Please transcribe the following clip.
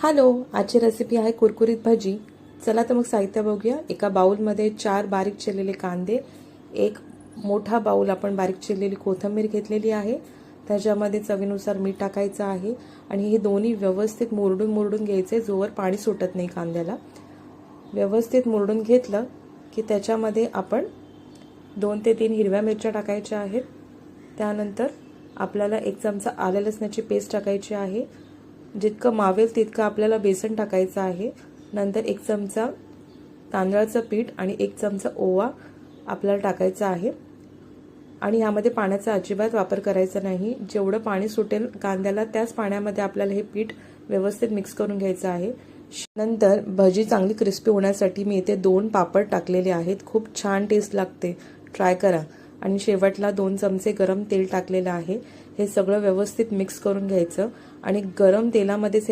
Hello, आजची recipe आहे कुरकुरीत भजी. चला तर मग साहित्य बघूया. एका बाउलमध्ये 4 बारीक चिरलेले कांदे, एक मोठा बाउल आपण बारीक चिरलेली कोथिंबीर घेतलेली आहे. त्याच्यामध्ये चवीनुसार मीठ टाकायचं आहे आणि हे दोन्ही व्यवस्थित मुरडून घ्यायचे जोवर पाणी सुटत नाही कांद्याला. व्यवस्थित मुरडून घेतलं की त्याच्यामध्ये आपण 2 ते 3 हिरव्या मिरच्या टाकायच्या आहेत. त्यानंतर आपल्याला 1 चमचा आलं लसणाची पेस्ट टाकायची आहे. जितकं मावेल तितकं आपल्याला बेसन टाकायचं आहे. नंतर 1 चमचा तांदळाचं पीठ आणि 1 चमचा ओवा आपल्याला टाकायचा आहे. आणि यामध्ये पाण्याचा अजिबात वापर करायचा नाही. जेवढं पाणी सुटेल कांद्याला त्याच पाण्यामध्ये आपल्याला हे पीठ व्यवस्थित मिक्स करून घ्यायचं आहे. नंतर भजी चांगली क्रिस्पी होण्यासाठी मी इथे 2 पापड टाकलेले आहेत. खूप छान टेस्ट लागते, ट्राय करा. आणि शेवटला 2 चमचे गरम तेल टाकलेलं आहे. हे सगळं व्यवस्थित मिक्स करून घ्यायचं आणि गरम तेलामध्येच हे